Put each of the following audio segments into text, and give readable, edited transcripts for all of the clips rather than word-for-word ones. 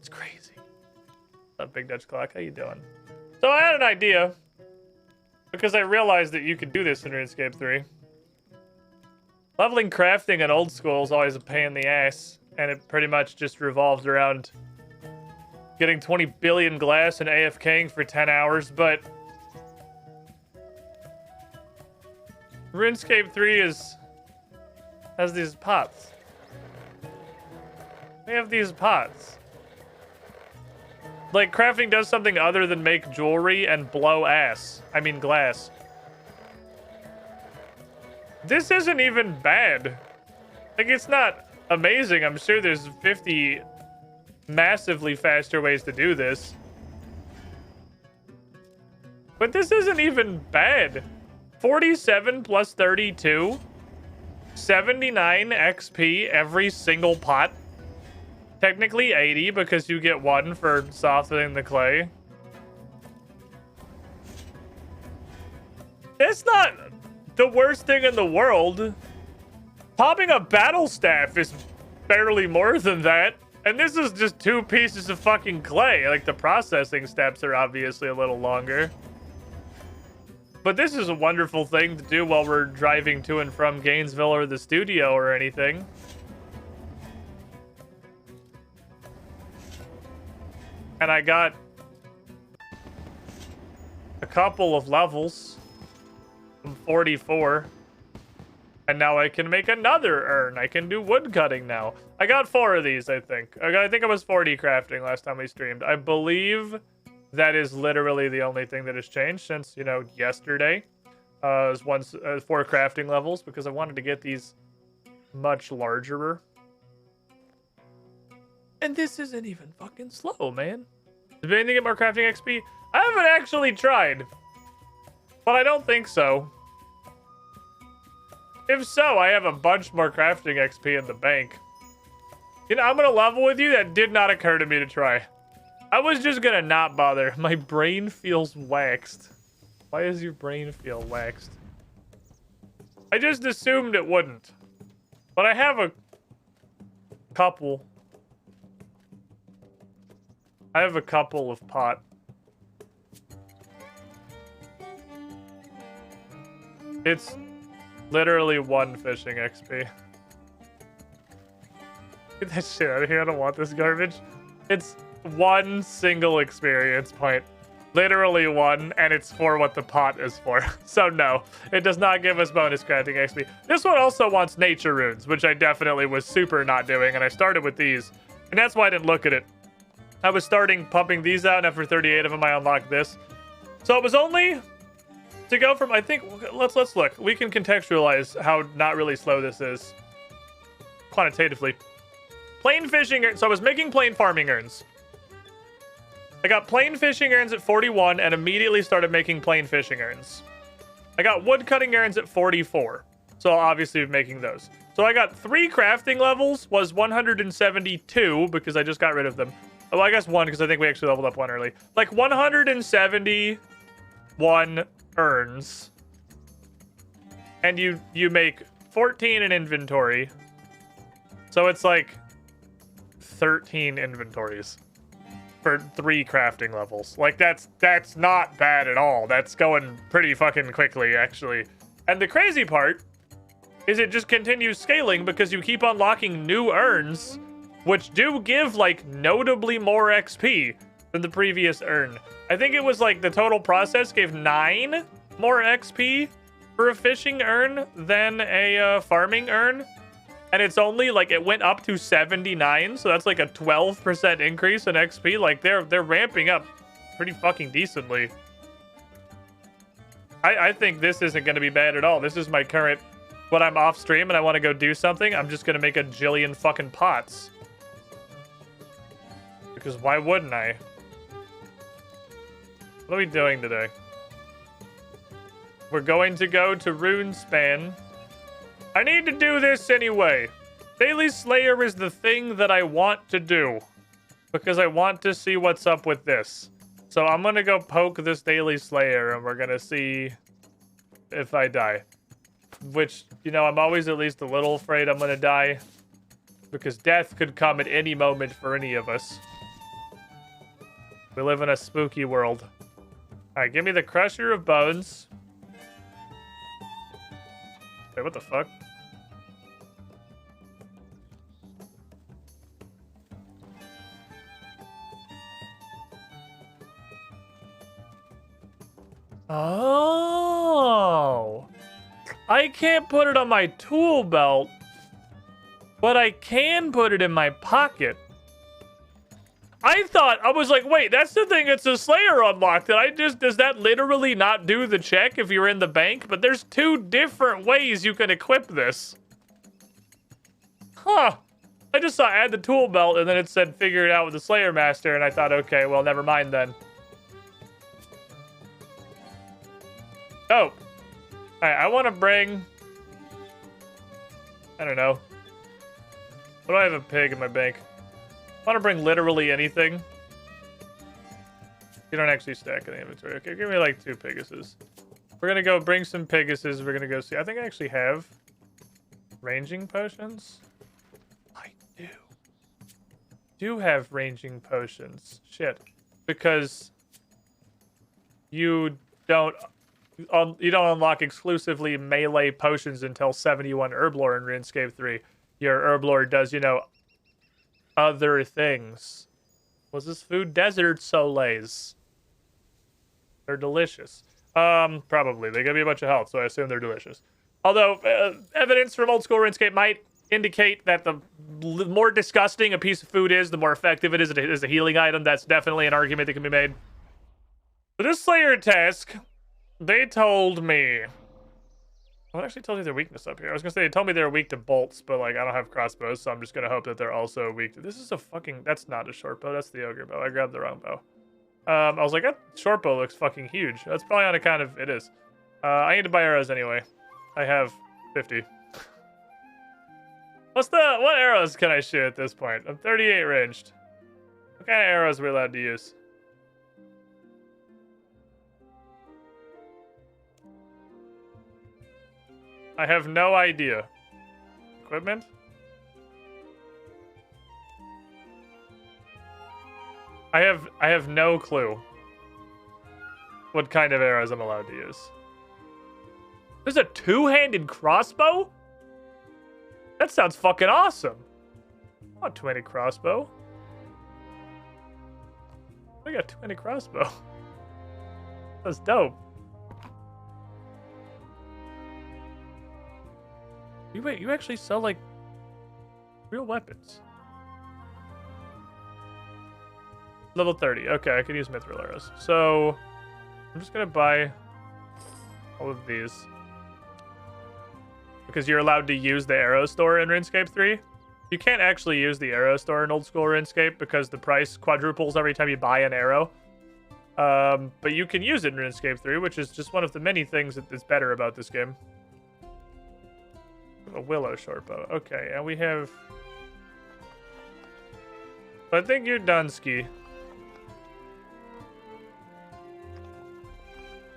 It's crazy. What's up, Big Dutch Clock? How you doing? So I had an idea because I realized that you could do this in RuneScape 3. Leveling crafting in old school is always a pain in the ass, and it pretty much just revolves around getting 20 billion glass and AFKing for 10 hours, but RuneScape 3 has these pots. We have these pots. Like, crafting does something other than make jewelry and blow ass. I mean glass. This isn't even bad. Like, it's not amazing. I'm sure there's 50 massively faster ways to do this. But this isn't even bad. 47 plus 32. 79 XP every single pot. Technically 80 because you get one for softening the clay. It's not the worst thing in the world. Popping a battle staff is barely more than that. And this is just 2 pieces of fucking clay. Like, the processing steps are obviously a little longer. But this is a wonderful thing to do while we're driving to and from Gainesville or the studio or anything. And I got a couple of levels from 44. And now I can make another urn. I can do wood cutting now. I got 4 of these, I think. I think it was 40 crafting last time we streamed. I believe that is literally the only thing that has changed since, you know, yesterday. Was 4 crafting levels because I wanted to get these much larger. And this isn't even fucking slow, man. Did anything get more crafting XP? I haven't actually tried. But I don't think so. If so, I have a bunch more crafting XP in the bank. You know, I'm gonna level with you. That did not occur to me to try. I was just gonna not bother. My brain feels waxed. Why does your brain feel waxed? I just assumed it wouldn't. But I have a couple. I have a couple of pot. It's literally 1 fishing XP. Get that shit out of here. I don't want this garbage. It's 1 single experience point. Literally 1, and it's for what the pot is for. So no, it does not give us bonus crafting XP. This one also wants nature runes, which I definitely was super not doing, and I started with these. And that's why I didn't look at it. I was starting pumping these out, and after 38 of them, I unlocked this. So it was only to go from, I think, let's look. We can contextualize how not really slow this is quantitatively. Plain fishing, so I was making plain farming urns. I got plain fishing urns at 41 and immediately started making plain fishing urns. I got wood cutting urns at 44. So I'll obviously be making those. So I got 3 crafting levels, was 172 because I just got rid of them. Oh, I guess 1 because I think we actually leveled up 1 early. Like 171 urns. And you make 14 in inventory. So it's like 13 inventories for 3 crafting levels. Like, that's not bad at all. That's going pretty fucking quickly, actually. And the crazy part is it just continues scaling because you keep unlocking new urns, which do give, like, notably more XP than the previous urn. I think it was, like, the total process gave 9 more XP for a fishing urn than a farming urn. And it's only, like, it went up to 79, so that's, like, a 12% increase in XP. Like, they're ramping up pretty fucking decently. I think this isn't going to be bad at all. This is my current, when I'm off stream and I want to go do something, I'm just going to make a jillion fucking pots. Because why wouldn't I? What are we doing today? We're going to go to Runespan. I need to do this anyway. Daily Slayer is the thing that I want to do. Because I want to see what's up with this. So I'm going to go poke this Daily Slayer and we're going to see if I die. Which, you know, I'm always at least a little afraid I'm going to die. Because death could come at any moment for any of us. We live in a spooky world. All right, give me the Crusher of Bones. Wait, what the fuck? Oh. I can't put it on my tool belt, but I can put it in my pocket. I was like, wait, that's the thing. It's a Slayer unlock. Does that literally not do the check if you're in the bank? But there's 2 different ways you can equip this. Huh. I just saw add the tool belt and then it said figure it out with the Slayer Master. And I thought, okay, well, never mind then. Oh. Alright, I want to bring... I don't know. What do I have a pig in my bank? I want to bring literally anything. You don't actually stack in the inventory. Okay, give me like 2 Pegasus. We're gonna go bring some Pegasus. We're gonna go see. I think I actually have ranging potions. I do have ranging potions. Shit, because you don't unlock exclusively melee potions until 71 Herblore in RuneScape 3. Your Herblore does, you know, other things. Was this food? Desert Soleils. They're delicious. Probably. They give me a bunch of health, so I assume they're delicious. Although, evidence from old school RuneScape might indicate that the more disgusting a piece of food is, the more effective it is as a healing item. That's definitely an argument that can be made. For this Slayer task, they told me... What actually told you their weakness up here? I was gonna say they told me they're weak to bolts, but like I don't have crossbows, so I'm just gonna hope that they're also weak to... This is a fucking... That's not a short bow, that's the ogre bow. I grabbed the wrong bow. I was like, that short bow looks fucking huge. That's probably on account of... It is. I need to buy arrows anyway. I have 50. What arrows can I shoot at this point? I'm 38 ranged. What kind of arrows are we allowed to use? I have no idea. Equipment? I have no clue what kind of arrows I'm allowed to use. There's a 2-handed crossbow? That sounds fucking awesome. I want a 2-handed crossbow. I got a 2-handed crossbow. That's dope. Wait, you actually sell, like, real weapons. Level 30. Okay, I can use mithril arrows. So, I'm just gonna buy all of these. Because you're allowed to use the arrow store in RuneScape 3. You can't actually use the arrow store in old school RuneScape because the price quadruples every time you buy an arrow. But you can use it in RuneScape 3, which is just one of the many things that's better about this game. A willow shortbow. Okay, and we have... I think you're done, Ski.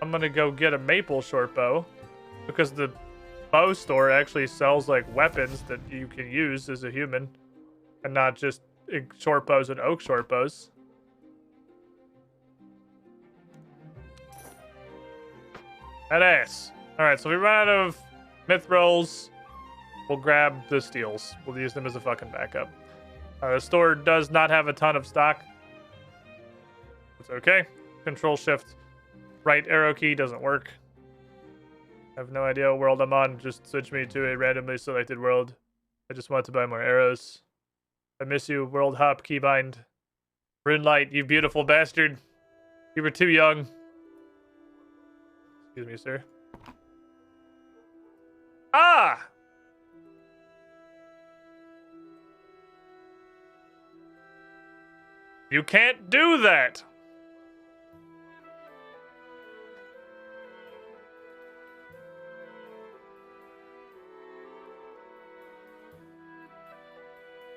I'm gonna go get a maple shortbow because the bow store actually sells like weapons that you can use as a human and not just shortbows and oak shortbows. That ass. Alright, so we run out of mithrils. We'll grab the steels. We'll use them as a fucking backup. The store does not have a ton of stock. It's okay. Control shift right arrow key doesn't work. I have no idea what world I'm on. Just switch me to a randomly selected world. I just want to buy more arrows. I miss you, world hop keybind. Runelight, you beautiful bastard. You were too young. Excuse me, sir. Ah! You can't do that!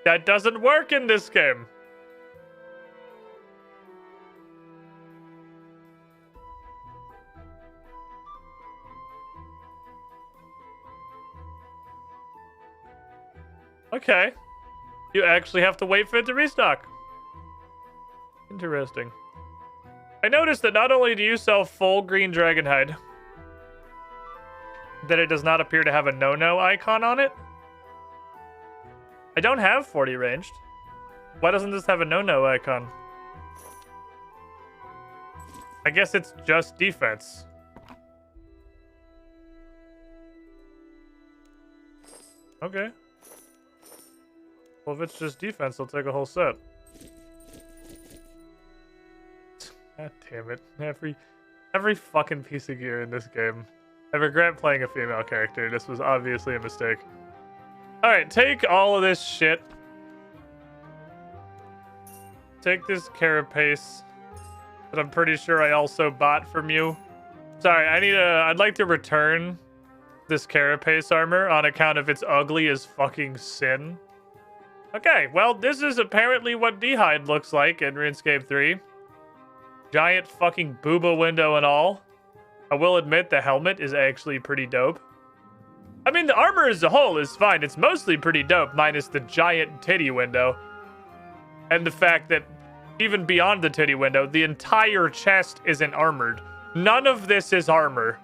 That doesn't work in this game. Okay. You actually have to wait for it to restock. Interesting. I noticed that not only do you sell full green dragon hide, that it does not appear to have a no-no icon on it. I don't have 40 ranged. Why doesn't this have a no-no icon? I guess it's just defense. Okay. Well, if it's just defense, I'll take a whole set. God damn it. Every fucking piece of gear in this game. I regret playing a female character. This was obviously a mistake. Alright, take all of this shit. Take this carapace that I'm pretty sure I also bought from you. Sorry, I'd like to return this carapace armor on account of its ugly as fucking sin. Okay, well, this is apparently what D-Hide looks like in RuneScape 3. Giant fucking booba window and all. I will admit the helmet is actually pretty dope. I mean, the armor as a whole is fine. It's mostly pretty dope, minus the giant titty window. And the fact that even beyond the titty window, the entire chest isn't armored. None of this is armor.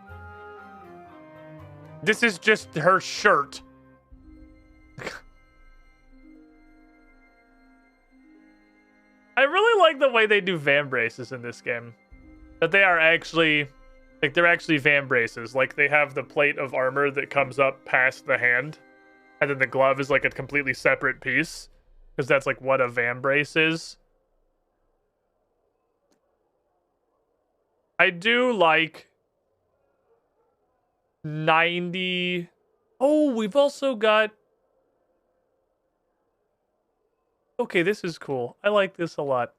This is just her shirt. I really like the way they do van braces in this game. That they are actually, like, they're actually van braces. Like, they have the plate of armor that comes up past the hand. And then the glove is, like, a completely separate piece. Because that's, like, what a van brace is. I do like 90. Oh, we've also got. Okay, this is cool. I like this a lot.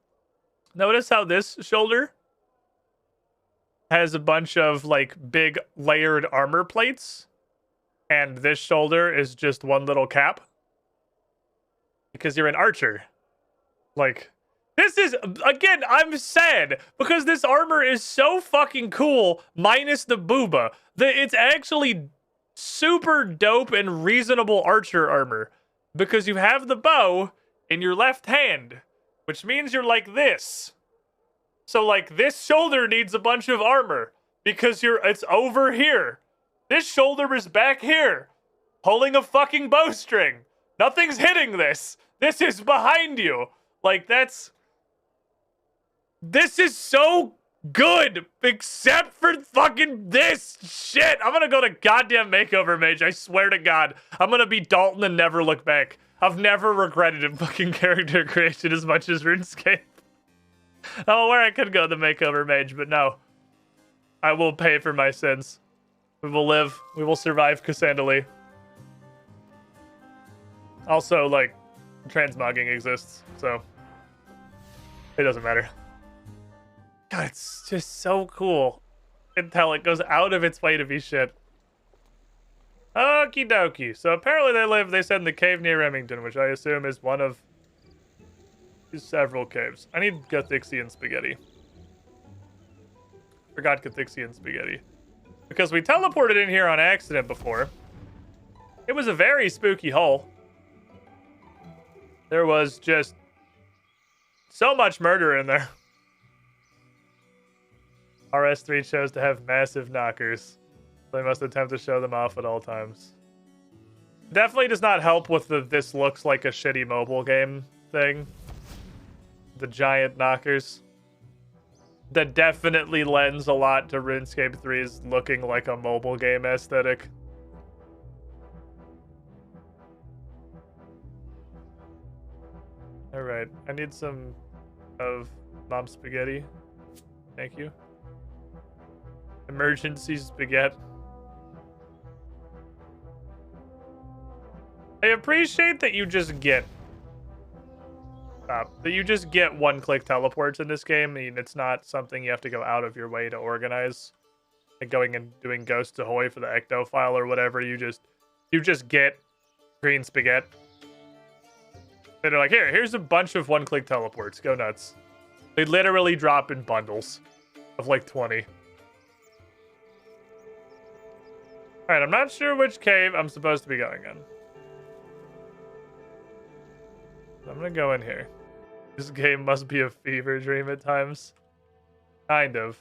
Notice how this shoulder has a bunch of like big layered armor plates. And this shoulder is just one little cap. Because you're an archer. Like, this is, again, I'm sad because this armor is so fucking cool, minus the booba. It's actually super dope and reasonable archer armor because you have the bow in your left hand, which means you're like this. So, like, this shoulder needs a bunch of armor because it's over here. This shoulder is back here, holding a fucking bowstring. Nothing's hitting this. This is behind you. Like, this is so good, except for fucking this shit. I'm gonna go to goddamn Makeover Mage, I swear to God. I'm gonna be Dalton and never look back. I've never regretted a fucking character creation as much as RuneScape. I'm aware I could go the Makeover Mage, but no. I will pay for my sins. We will live. We will survive Cassandra. Also, like, transmogging exists, so it doesn't matter. God, it's just so cool until it goes out of its way to be shit. Okie dokie. So apparently they said in the cave near Remington, which I assume is one of several caves. I need Gathixian spaghetti. Forgot Gathixian spaghetti. Because we teleported in here on accident before. It was a very spooky hole. There was just so much murder in there. RS3 chose to have massive knockers. They must attempt to show them off at all times. Definitely does not help with the this looks like a shitty mobile game thing. The giant knockers. That definitely lends a lot to RuneScape 3's looking like a mobile game aesthetic. Alright, I need some of mom spaghetti. Thank you. Emergency spaghetti. I appreciate that you just get that you just get one-click teleports in this game. I mean, it's not something you have to go out of your way to organize. Like going and doing Ghosts Ahoy for the Ecto file or whatever. You just get green spaghetti. And they're like, here's a bunch of one-click teleports. Go nuts. They literally drop in bundles of like 20. Alright, I'm not sure which cave I'm supposed to be going in. I'm gonna go in here. This game must be a fever dream at times. Kind of.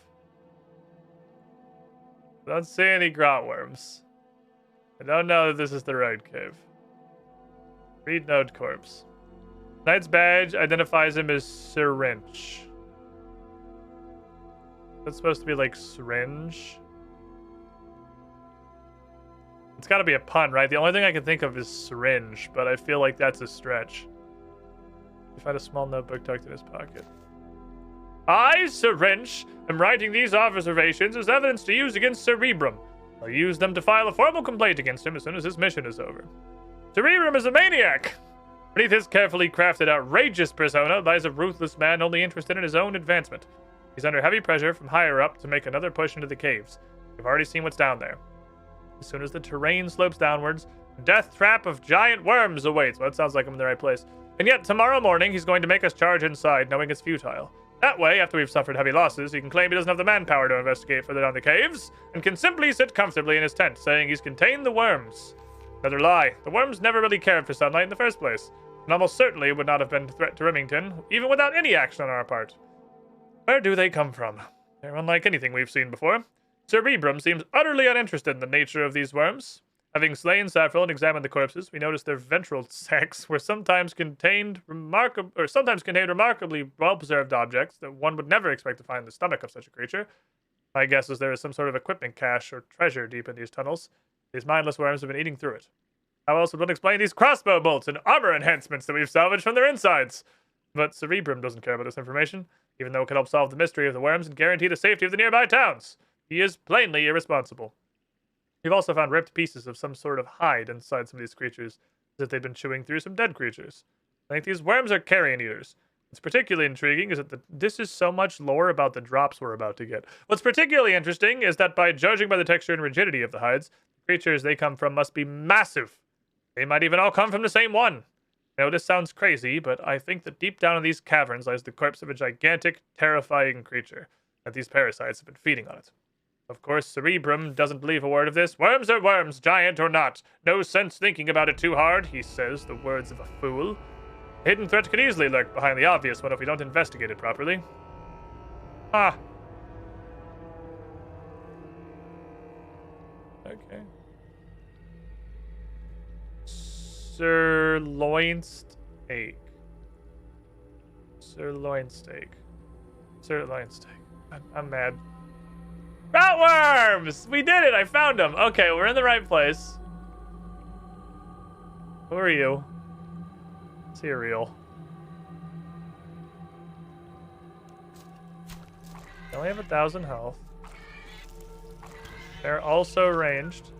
I don't see any grot worms. I don't know that this is the right cave. Read node corpse. Knight's badge identifies him as syringe. That's supposed to be like syringe. It's got to be a pun, right? The only thing I can think of is syringe, but I feel like that's a stretch. He found a small notebook tucked in his pocket. I, Syringe, am writing these observations as evidence to use against Cerebrum. I'll use them to file a formal complaint against him as soon as his mission is over. Cerebrum is a maniac! Beneath his carefully crafted, outrageous persona lies a ruthless man only interested in his own advancement. He's under heavy pressure from higher up to make another push into the caves. We've already seen what's down there. As soon as the terrain slopes downwards, a death trap of giant worms awaits. Well, that sounds like I'm in the right place. And yet, tomorrow morning, he's going to make us charge inside, knowing it's futile. That way, after we've suffered heavy losses, he can claim he doesn't have the manpower to investigate further down the caves, and can simply sit comfortably in his tent, saying he's contained the worms. Another lie. The worms never really cared for sunlight in the first place, and almost certainly would not have been a threat to Remington, even without any action on our part. Where do they come from? They're unlike anything we've seen before. Cerebrum seems utterly uninterested in the nature of these worms. Having slain Saffron and examined the corpses, we noticed their ventral sacs were sometimes contained remarkably well-preserved objects that one would never expect to find in the stomach of such a creature. My guess is there is some sort of equipment cache or treasure deep in these tunnels. These mindless worms have been eating through it. How else would one explain these crossbow bolts and armor enhancements that we've salvaged from their insides? But Cerebrum doesn't care about this information, even though it could help solve the mystery of the worms and guarantee the safety of the nearby towns. He is plainly irresponsible. We've also found ripped pieces of some sort of hide inside some of these creatures, as if they'd been chewing through some dead creatures. I think these worms are carrion eaters. What's particularly intriguing is that this is so much lore about the drops we're about to get. What's particularly interesting is that judging by the texture and rigidity of the hides, the creatures they come from must be massive. They might even all come from the same one. I know this sounds crazy, but I think that deep down in these caverns lies the corpse of a gigantic, terrifying creature, that these parasites have been feeding on it. Of course, Cerebrum doesn't believe a word of this. Worms are worms, giant or not. No sense thinking about it too hard, he says, the words of a fool. A hidden threat could easily lurk behind the obvious one if we don't investigate it properly. Ah. Okay. Sirloin steak. Sirloin steak. Sirloin steak. I'm mad. Rotworms! We did it! I found them! Okay, we're in the right place. Who are you? Cereal. They only have 1,000 health. They're also ranged.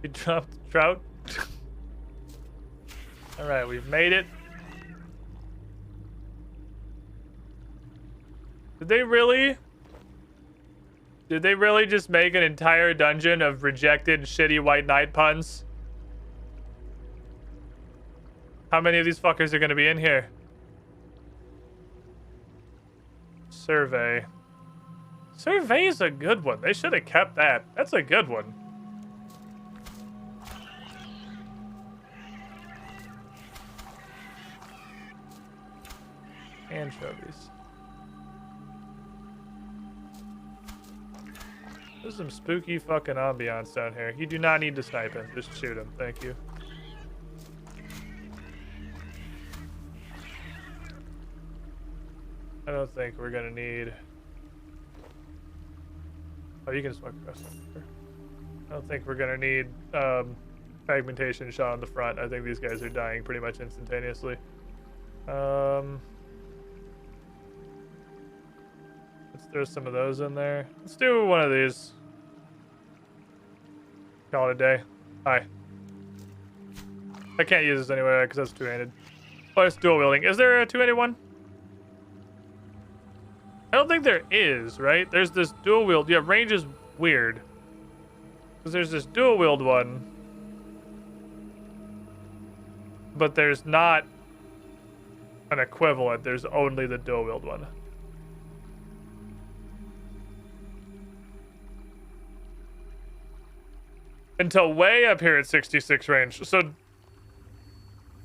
We dropped trout. Alright, we've made it. Did they really just make an entire dungeon of rejected shitty White Knight puns? How many of these fuckers are gonna be in here? Survey. Survey's a good one. They should have kept that. That's a good one. Anchovies. There's some spooky fucking ambiance down here. You do not need to snipe him. Just shoot him. Thank you. I don't think we're gonna need... Oh, you can smoke across there. I don't think we're gonna need fragmentation shot on the front. I think these guys are dying pretty much instantaneously. Let's throw some of those in there. Let's do one of these. Call it a day. Hi. I can't use this anyway because that's two-handed. Oh, it's dual wielding. Is there a two-handed one? I don't think there is, right? There's this dual wield. Yeah, range is weird. Because there's this dual wield one. But there's not an equivalent. There's only the dual wield one. Until way up here at 66 range. So,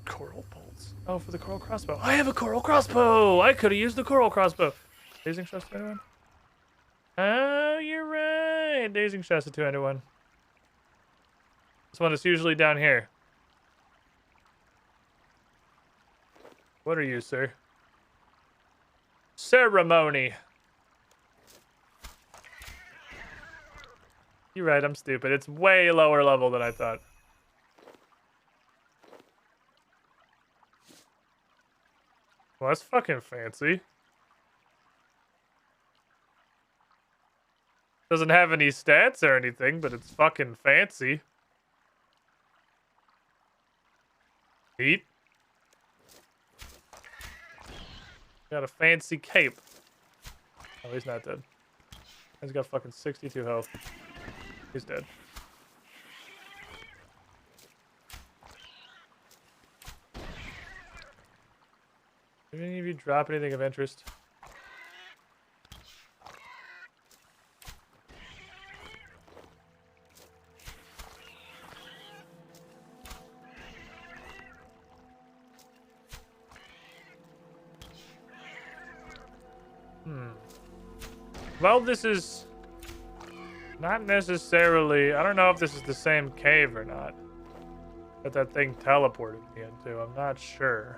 coral bolts. Oh, for the coral crossbow. I have a coral crossbow! I could have used the coral crossbow. Dazing shots to anyone? Oh, you're right. Dazing shots to 201. This one is usually down here. What are you, sir? Ceremony. You're right, I'm stupid. It's way lower level than I thought. Well, that's fucking fancy. Doesn't have any stats or anything, but it's fucking fancy. Neat. Got a fancy cape. Oh, he's not dead. He's got fucking 62 health. He's dead. Did any of you drop anything of interest? Well, this is not necessarily... I don't know if this is the same cave or not that thing teleported me into. I'm not sure.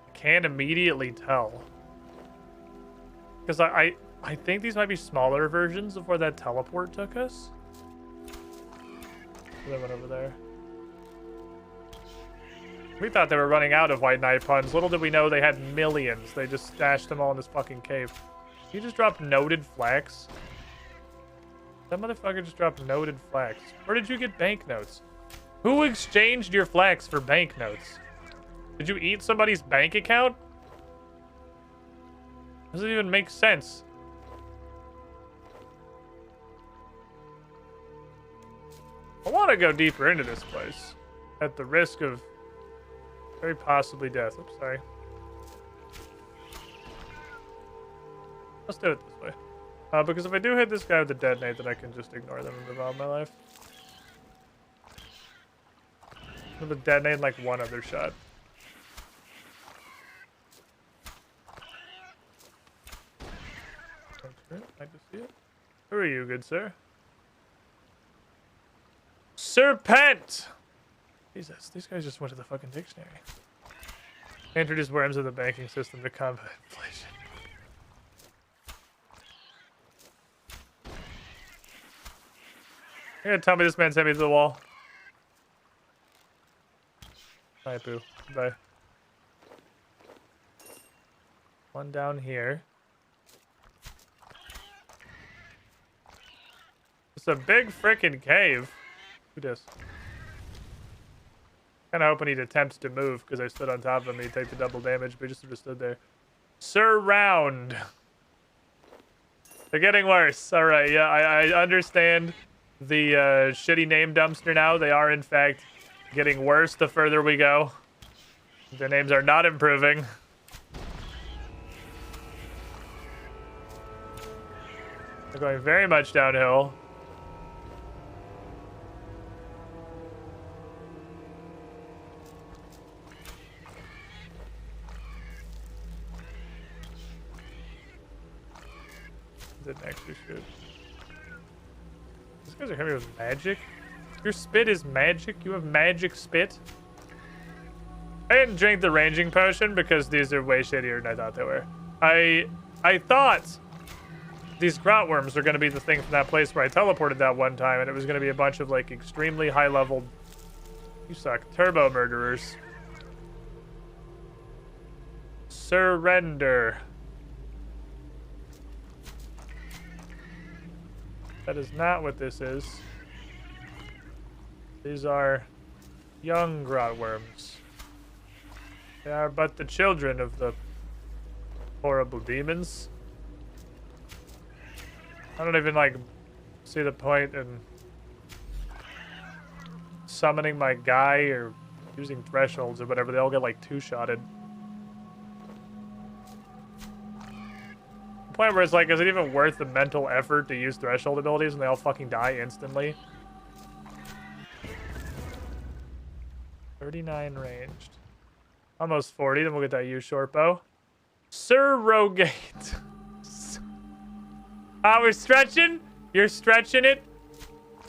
I can't immediately tell. Because I think these might be smaller versions of where that teleport took us. That went over there. We thought they were running out of White Knight puns. Little did we know they had millions. They just stashed them all in this fucking cave. He just dropped noted flax. That motherfucker just dropped noted flax. Where did you get banknotes? Who exchanged your flax for banknotes? Did you eat somebody's bank account? Doesn't even make sense. I want to go deeper into this place. At the risk of very possibly death. Oops, sorry. Let's do it this way. Because if I do hit this guy with the detonate, then I can just ignore them and move on with my life. With the detonate and like one other shot. Okay, like to see it. Who are you, good sir? Serpent! Jesus, these guys just went to the fucking dictionary. Introduce worms in the banking system to combat inflation. You're gonna tell me this man sent me to the wall? Bye, poo. Bye. One down here. It's a big frickin' cave. Who does? Kinda hoping he'd attempt to move because I stood on top of him. He'd take the double damage, but he just sort of stood there. Surround. They're getting worse. Alright, yeah, I understand the shitty name dumpster now. They are, in fact, getting worse the further we go. Their names are not improving. They're going very much downhill. Didn't actually shoot. These guys are hitting me with magic. Your spit is magic? You have magic spit? I didn't drink the ranging potion because these are way shittier than I thought they were. I thought these grotworms were going to be the thing from that place where I teleported that one time, and it was going to be a bunch of like extremely high level, you suck, turbo murderers. Surrender. That is not what this is. These are young grotworms. They are but the children of the horrible demons. I don't even like see the point in summoning my guy or using thresholds or whatever. They all get like two-shotted. Point where it's like, is it even worth the mental effort to use threshold abilities when they all fucking die instantly? 39 ranged. Almost 40. Then we'll get that U short bow. Surrogate. We're stretching. You're stretching it.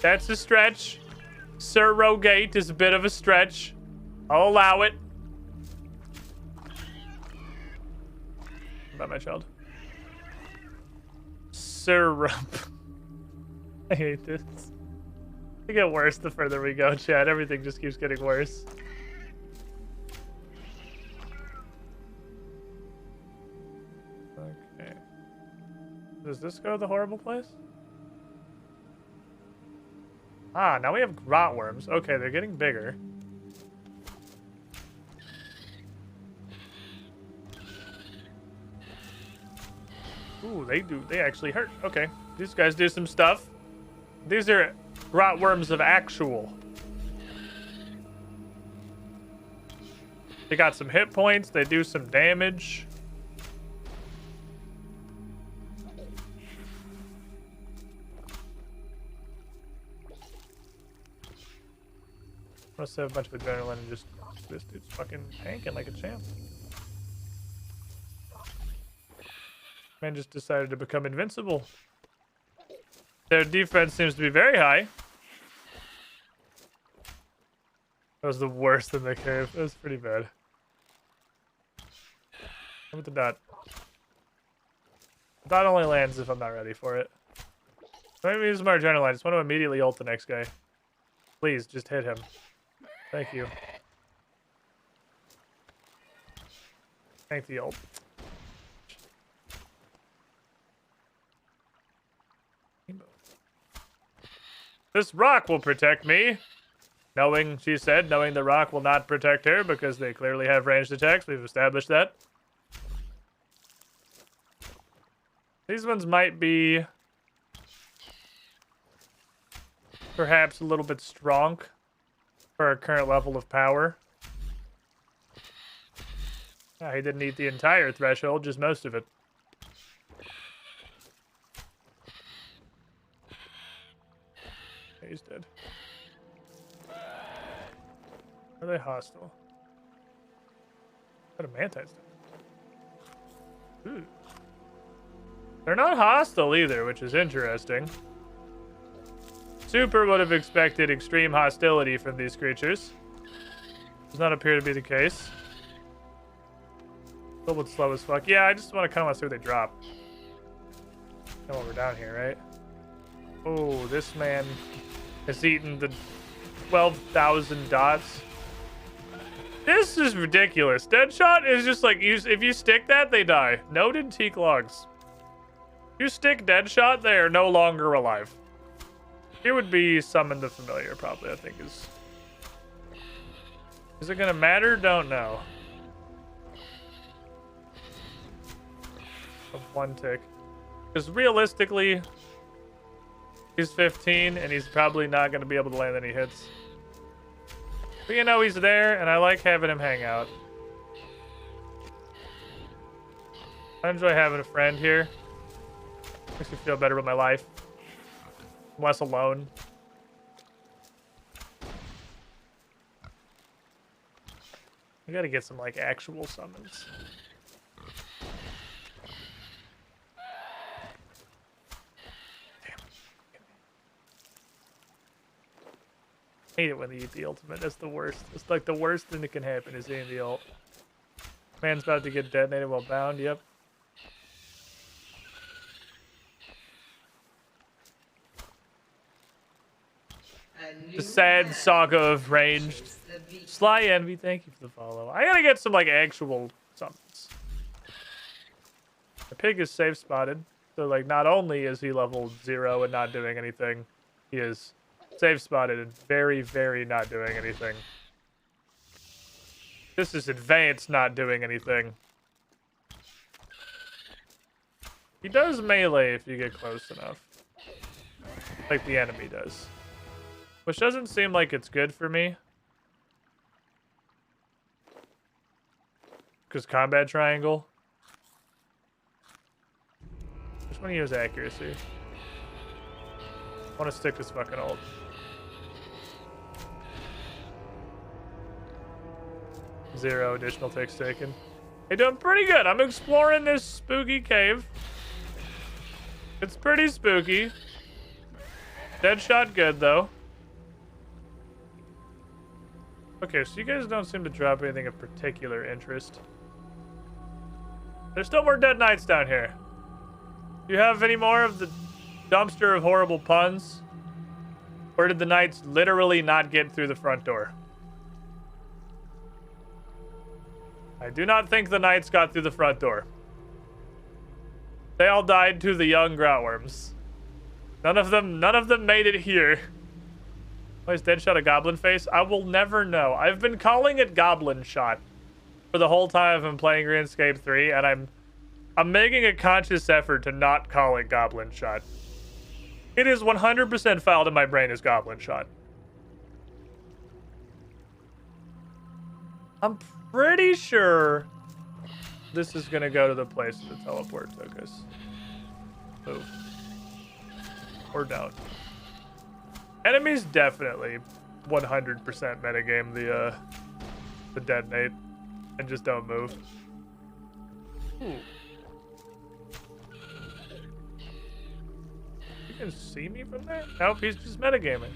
That's a stretch. Surrogate is a bit of a stretch. I'll allow it. About my child. Syrup. I hate this. They get worse the further we go, Chad. Everything just keeps getting worse. Okay. Does this go to the horrible place? Ah, now we have grotworms. Okay, they're getting bigger. Ooh, they actually hurt. Okay, these guys do some stuff. These are grotworms of actual. They got some hit points. They do some damage. Must have a bunch of adrenaline and just this dude's fucking tanking like a champ. Man just decided to become invincible. Their defense seems to be very high. That was the worst in the cave. That was pretty bad. How about the dot? The dot only lands if I'm not ready for it. Maybe use more adrenaline. I just want to immediately ult the next guy. Please, just hit him. Thank you. Thank the ult. This rock will protect me. She said, knowing the rock will not protect her because they clearly have ranged attacks. We've established that. These ones might be perhaps a little bit strong for our current level of power. Yeah, he didn't eat the entire threshold, just most of it. He's dead. Are they hostile? What a mantis. Ooh. They're not hostile either, which is interesting. Super would have expected extreme hostility from these creatures. Does not appear to be the case. A little bit slow as fuck. Yeah, I just want to see what they drop. Know what we're down here, right? Oh, this man has eaten the 12,000 dots. This is ridiculous. Deadshot is just like, if you stick that, they die. Noted teak logs. You stick Deadshot, they are no longer alive. It would be Summon the Familiar, probably, I think is. Is it gonna matter? Don't know. Of one tick. Because realistically, he's 15, and he's probably not going to be able to land any hits. But you know he's there, and I like having him hang out. I enjoy having a friend here. Makes me feel better with my life. I'm less alone. I gotta get some, like, actual summons. I hate it when they eat the ultimate. That's the worst. It's like the worst thing that can happen is eating the ult. Man's about to get detonated while bound. Yep. The sad saga of ranged. Sly Envy, thank you for the follow. I gotta get some like actual summons. The pig is safe spotted. So like not only is he level 0 and not doing anything, he is safe spotted and very, very not doing anything. This is advanced not doing anything. He does melee if you get close enough. Like the enemy does. Which doesn't seem like it's good for me. Because combat triangle. Just want to use accuracy. I want to stick this fucking ult. 0 additional ticks taken. Hey, doing pretty good. I'm exploring this spooky cave. It's pretty spooky. Dead shot good, though. Okay, so you guys don't seem to drop anything of particular interest. There's still more dead knights down here. Do you have any more of the dumpster of horrible puns? Or did the knights literally not get through the front door? I do not think the knights got through the front door. They all died to the young grotworms. None of them made it here. Why is Deadshot a goblin face? I will never know. I've been calling it Goblin Shot for the whole time I've been playing RuneScape 3, and I'm making a conscious effort to not call it Goblin Shot. It is 100% filed in my brain as Goblin Shot. I'm pretty sure this is gonna go to the place the teleport took us. Move. Or don't. Enemies definitely 100% metagame the detonate and just don't move. Ooh. You can see me from there? Nope, he's just metagaming.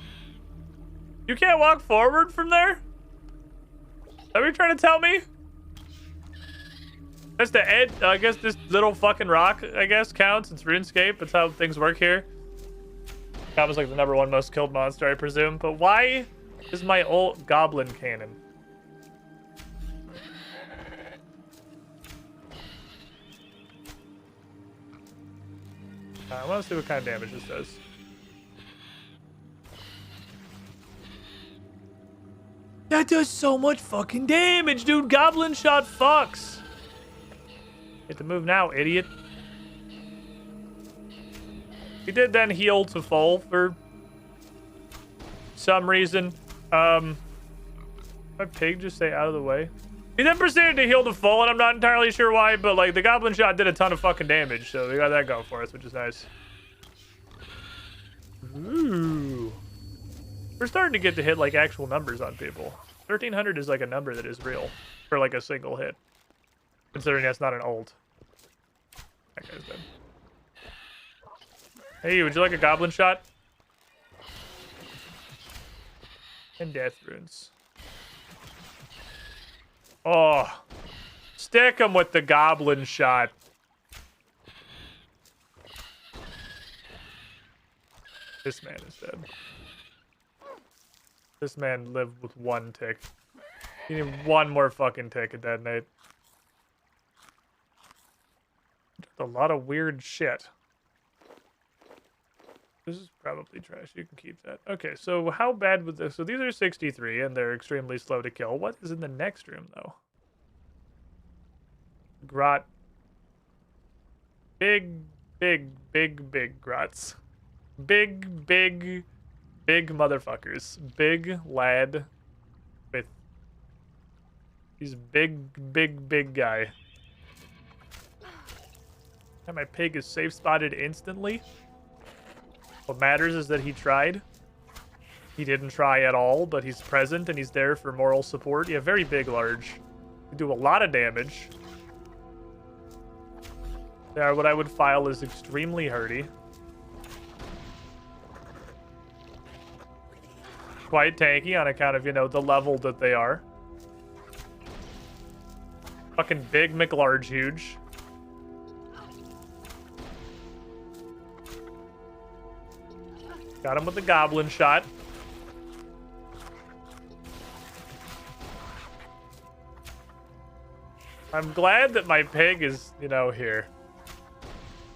You can't walk forward from there? Are you trying to tell me? That's the edge. I guess this little fucking rock, I guess, counts. It's RuneScape. That's how things work here. That was like the #1 most killed monster, I presume. But why is my old goblin cannon? I want to see what kind of damage this does. That does so much fucking damage, dude. Goblin Shot fucks. Get to move now, idiot. He did then heal to full for some reason. My pig just stay out of the way. He then proceeded to heal to full, and I'm not entirely sure why, but like the Goblin Shot did a ton of fucking damage, so we got that going for us, which is nice. Ooh. We're starting to get to hit like actual numbers on people. 1300 is like a number that is real for like a single hit, considering that's not an ult. That guy's dead. Hey, would you like a Goblin Shot? And Death Runes. Oh, stick him with the Goblin Shot. This man is dead. This man lived with 1 tick. You need 1 more fucking tick to detonate. A lot of weird shit. This is probably trash. You can keep that. Okay, so how bad would this... So these are 63, and they're extremely slow to kill. What is in the next room, though? Grot. Big grots. Big motherfuckers. Big lad with... He's big guy. And my pig is safe spotted instantly. What matters is that he tried. He didn't try at all, but he's present and he's there for moral support. Yeah, very big, large. They do a lot of damage. They are what I would file as extremely hardy. Quite tanky on account of, you know, the level that they are. Fucking big McLarge huge. Got him with the Goblin Shot. I'm glad that my pig is, you know, here.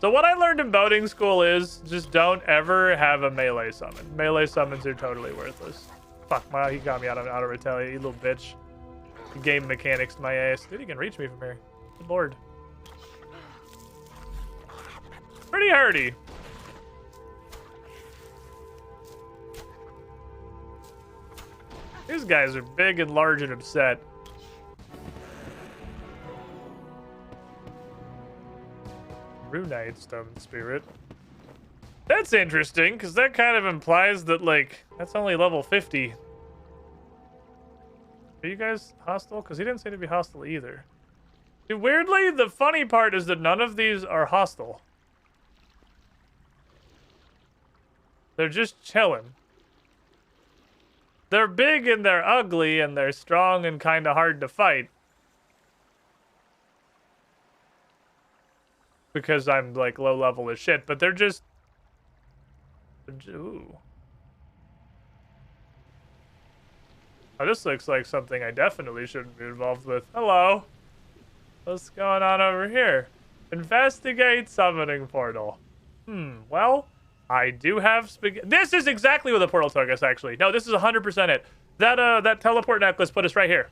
So what I learned in boating school is just don't ever have a melee summon. Melee summons are totally worthless. Fuck, he got me out of auto retaliate, you little bitch. Game mechanics to my ass. Dude, he can reach me from here. Good lord. Pretty hardy. These guys are big and large and upset. Runite Stone Spirit. That's interesting, because that kind of implies that, like, that's only level 50. Are you guys hostile? Because he didn't seem to be hostile either. Dude, weirdly, the funny part is that none of these are hostile. They're just chilling. They're big and they're ugly and they're strong and kind of hard to fight. Because I'm like low level as shit, but they're just... Ooh. Oh, this looks like something I definitely shouldn't be involved with. Hello. What's going on over here? Investigate summoning portal. Well, I do have spaghetti. This is exactly what the portal took us, actually. No, this is 100% it. That teleport necklace put us right here.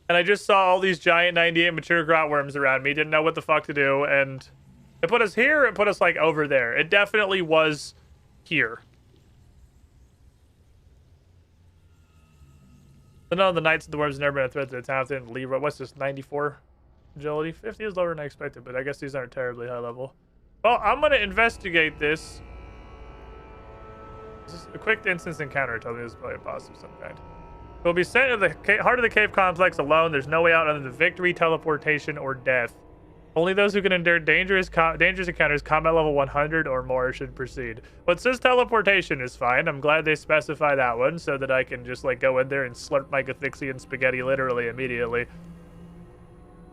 And I just saw all these giant 98 mature grot worms around me. Didn't know what the fuck to do. And it put us here. It put us, like, over there. It definitely was here. So none of the knights of the worms have never been a threat to the town. Didn't leave. What's this? 94 agility? 50 is lower than I expected, but I guess these aren't terribly high level. Well, I'm going to investigate this. This is a quick instance encounter. Told me this is probably a boss of some kind. We'll be sent to the heart of the cave complex alone. There's no way out other than victory, teleportation, or death. Only those who can endure dangerous encounters, combat level 100 or more, should proceed. What says teleportation is fine. I'm glad they specify that one so that I can just like go in there and slurp my Gathixian spaghetti literally immediately.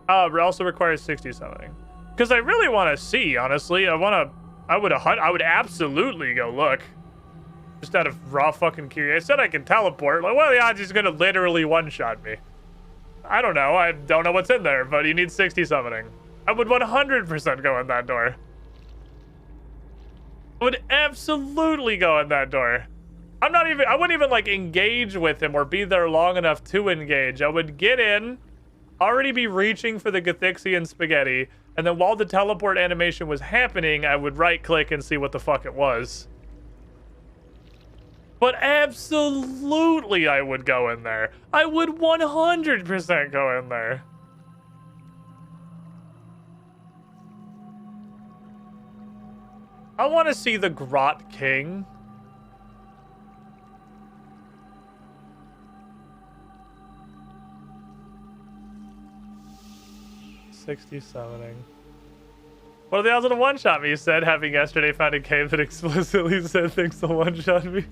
It also requires 60 summoning. Because I really want to see, honestly. I would absolutely go look. Just out of raw fucking curiosity. I said I can teleport. Like, well, yeah, he's gonna literally one-shot me. I don't know. I don't know what's in there, but you need 60 summoning. I would 100% go in that door. I would absolutely go in that door. I wouldn't even like engage with him or be there long enough to engage. I would get in, already be reaching for the Gathixian spaghetti, and then while the teleport animation was happening, I would right click and see what the fuck it was. But absolutely I would go in there. I would 100% go in there. I want to see the Grot King. $60 summoning. What are the odds of a one-shot me, you said, having yesterday found a cave that explicitly said things to one-shot me?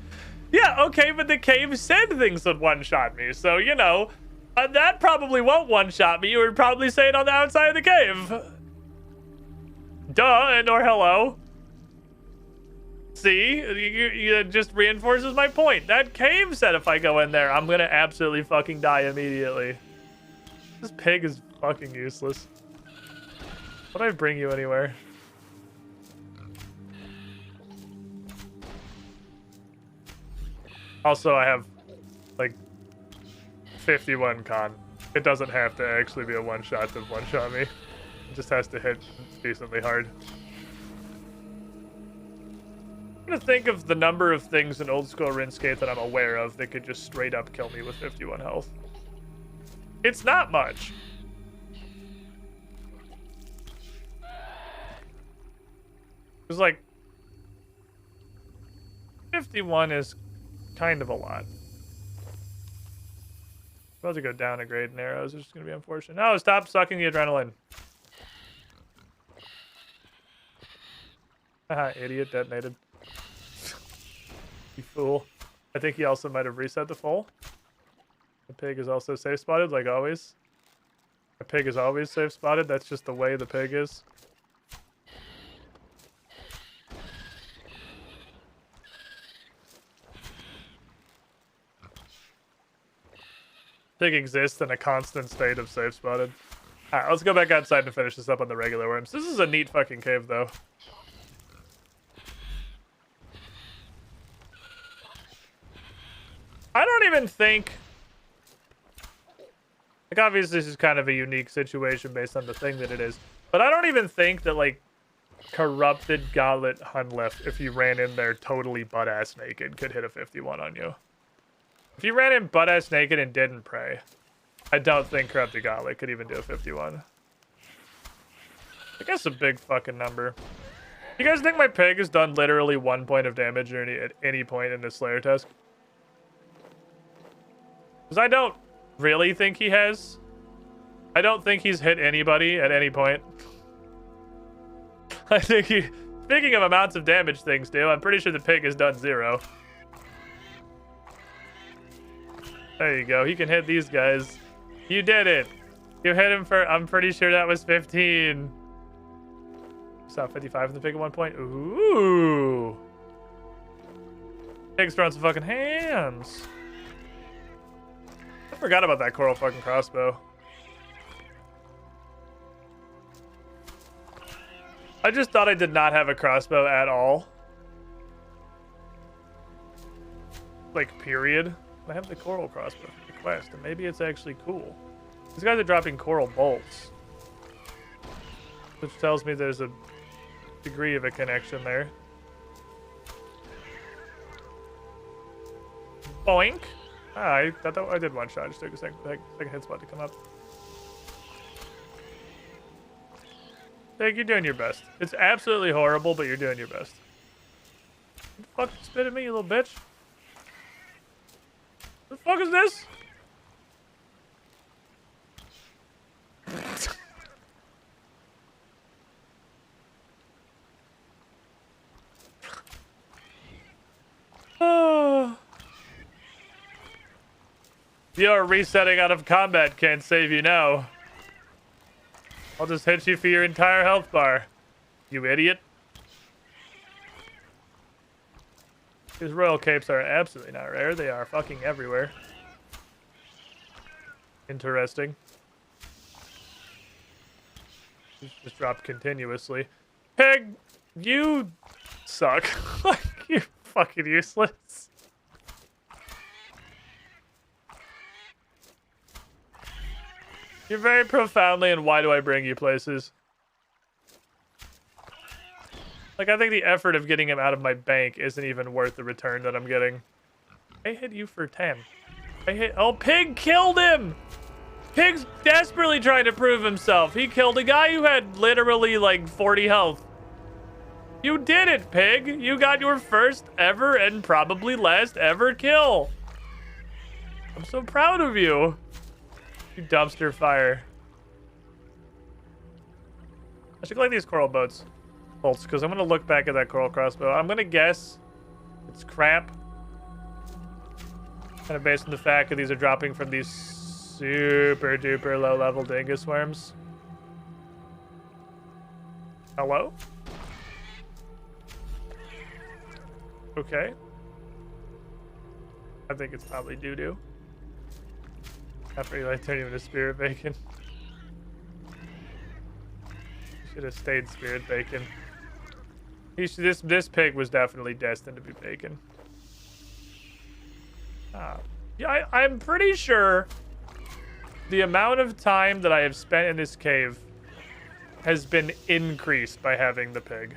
Yeah, okay, but the cave said things would one-shot me, so, you know, that probably won't one-shot me. You would probably say it on the outside of the cave. Duh, and or hello. See, you just reinforces my point. That cave said if I go in there, I'm gonna absolutely fucking die immediately. This pig is fucking useless. Would I bring you anywhere? Also, I have like 51 con. It doesn't have to actually be a one-shot to one-shot me. It just has to hit decently hard. I'm gonna think of the number of things in old school Runescape that I'm aware of that could just straight up kill me with 51 health. It's not much. It's like 51 is kind of a lot. About to go down a grade in arrows, which is gonna be unfortunate. No, stop sucking the adrenaline. Haha, idiot, detonated. You fool. I think he also might have reset the full. The pig is also safe spotted, like always. The pig is always safe spotted. That's just the way the pig is. Pig exists in a constant state of safe spotted. Alright, let's go back outside and finish this up on the regular worms. This is a neat fucking cave, though. I don't even think... Like, obviously this is kind of a unique situation based on the thing that it is. But I don't even think that, like, corrupted Gauntlet Hunlef, if you ran in there totally butt-ass naked, could hit a 51 on you. If you ran in butt-ass naked and didn't pray, I don't think Corrupted Gauntlet could even do a 51. I guess a big fucking number. You guys think my pig has done literally 1 point of damage at any point in this Slayer task? Because I don't really think he has. I don't think he's hit anybody at any point. I think he... Speaking of amounts of damage things do, I'm pretty sure the pig has done 0. There you go. He can hit these guys. You did it. You hit him for... I'm pretty sure that was 15. Saw 55 in the pig at one point. Ooh. Pig's throwing some fucking hands. I forgot about that coral fucking crossbow. I just thought I did not have a crossbow at all. Like, period. I have the coral crossbow for the quest, and maybe it's actually cool. These guys are dropping coral bolts, which tells me there's a degree of a connection there. Boink! Ah, I thought I did one shot. It just took a second hit spot to come up. Pig, you're doing your best. It's absolutely horrible, but you're doing your best. What the fuck? Spit at me, you little bitch. What the fuck is this? Your resetting out of combat can't save you now. I'll just hit you for your entire health bar. You idiot. These royal capes are absolutely not rare. They are fucking everywhere. Interesting. Just dropped continuously. Pig, you suck. You're fucking useless. You're very profoundly and why do I bring you places? Like, I think the effort of getting him out of my bank isn't even worth the return that I'm getting. I hit you for 10. Oh, Pig killed him! Pig's desperately trying to prove himself. He killed a guy who had literally like 40 health. You did it, Pig. You got your first ever and probably last ever kill. I'm so proud of you. You dumpster fire. I should collect these coral bolts, because I'm going to look back at that coral crossbow. I'm going to guess it's crap. Kind of based on the fact that these are dropping from these super duper low level dingus worms. Hello? Okay. I think it's probably doo-doo. After you like turn you into spirit bacon. You should have stayed spirit bacon. This pig was definitely destined to be bacon. Yeah, I'm pretty sure the amount of time that I have spent in this cave has been increased by having the pig.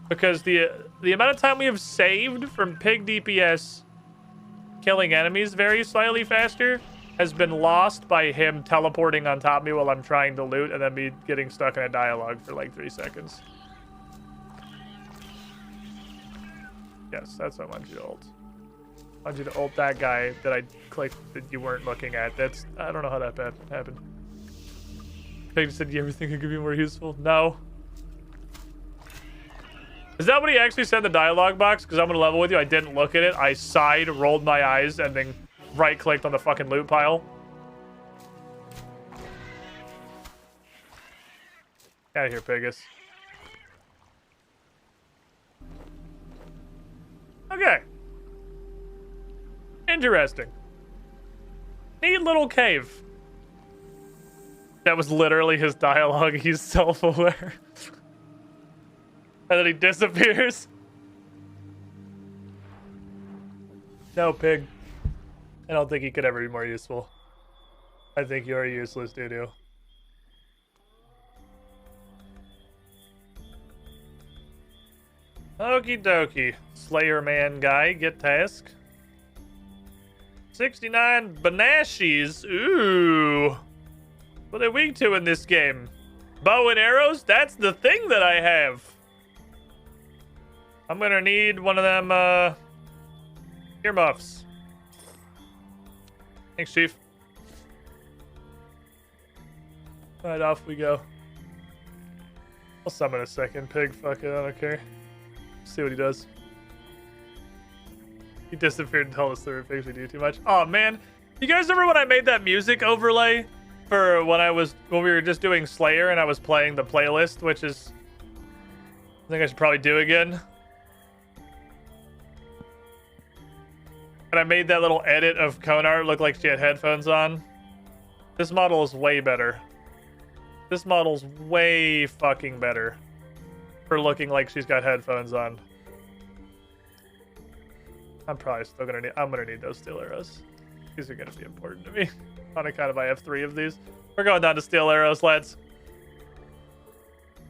Because the amount of time we have saved from pig DPS killing enemies very slightly faster has been lost by him teleporting on top of me while I'm trying to loot and then me getting stuck in a dialogue for like 3 seconds. Yes, that's what I want you to ult. I want you to ult that guy that I clicked that you weren't looking at. That's... I don't know how that happened. Pig said, do you ever think it could be more useful? No. Is that what he actually said in the dialogue box? Because I'm going to level with you. I didn't look at it. I sighed, rolled my eyes, and then right-clicked on the fucking loot pile. Get out of here, Pigus. Okay. Interesting. Neat little cave. That was literally his dialogue. He's self-aware. And then he disappears. No, Pig. I don't think he could ever be more useful. I think you're useless, doo-doo. Okie dokie. Slayer man guy, get task. 69 Banashis. Ooh. What are they weak to in this game? Bow and arrows? That's the thing that I have. I'm gonna need one of them, earmuffs. Thanks, Chief. Alright, off we go. I'll summon a second pig. Fuck it, I don't care. See what he does. He disappeared and told us there were pigs we do too much. Oh man, you guys remember when I made that music overlay for when we were just doing Slayer and I was playing the playlist, which is I think I should probably do again. And I made that little edit of Konar look like she had headphones on. This model is way better. This model's way fucking better for looking like she's got headphones on. I'm probably still gonna need those steel arrows. These are gonna be important to me. On account of I have 3 of these. We're going down to steel arrows, lads.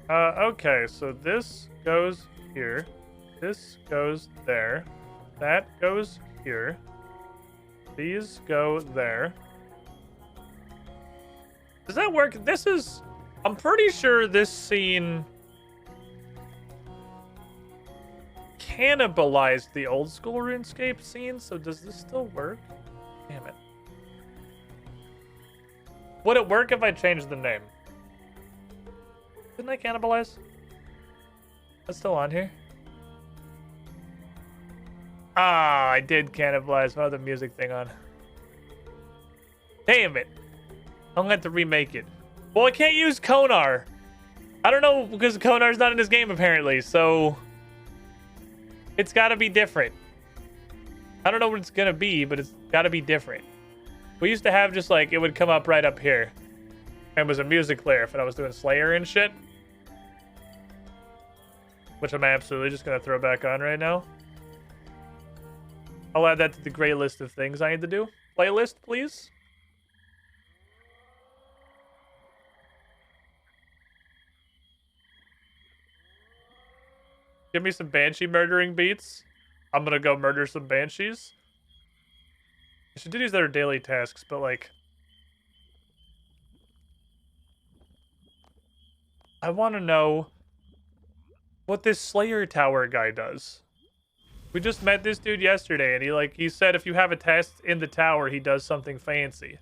Okay, so this goes here. This goes there. That goes here. These go there. Does that work? I'm pretty sure this scene cannibalized the old school RuneScape scene, so does this still work? Damn it. Would it work if I changed the name? Didn't I cannibalize? That's still on here. Ah, I did cannibalize. I'll have the music thing on. Damn it. I'm going to have to remake it. Well, I can't use Konar. I don't know, because Konar's not in this game, apparently, so it's got to be different. I don't know what it's going to be, but it's got to be different. We used to have just, like, it would come up right up here. And it was a music player when I was doing Slayer and shit. Which I'm absolutely just going to throw back on right now. I'll add that to the great list of things I need to do. Playlist, please. Give me some Banshee murdering beats. I'm gonna go murder some Banshees. I should do these that are daily tasks, but like... I want to know what this Slayer Tower guy does. We just met this dude yesterday, and he said if you have a test in the tower, he does something fancy.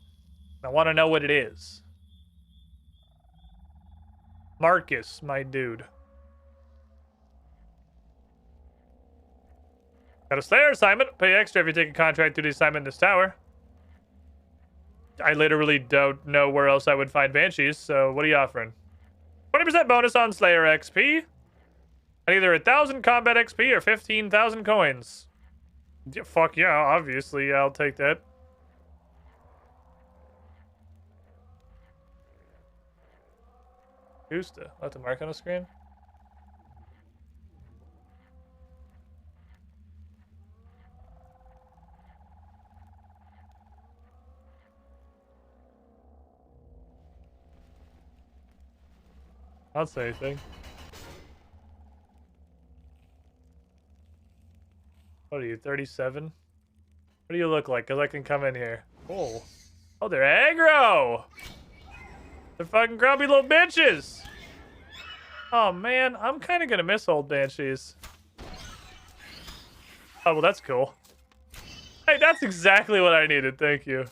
I want to know what it is. Marcus, my dude. Got a Slayer assignment. Pay extra if you take a contract duty assignment in this tower. I literally don't know where else I would find Banshees, so what are you offering? 20% bonus on Slayer XP. And either 1,000 combat XP or 15,000 coins. Yeah, fuck yeah, obviously, I'll take that. Gusta. I'll have to mark on the screen. I'll say anything. What are you, 37? What do you look like? Because I can come in here. Oh. Oh, they're aggro! They're fucking grumpy little bitches! Oh, man. I'm kind of going to miss old Banshees. Oh, well, that's cool. Hey, that's exactly what I needed. Thank you.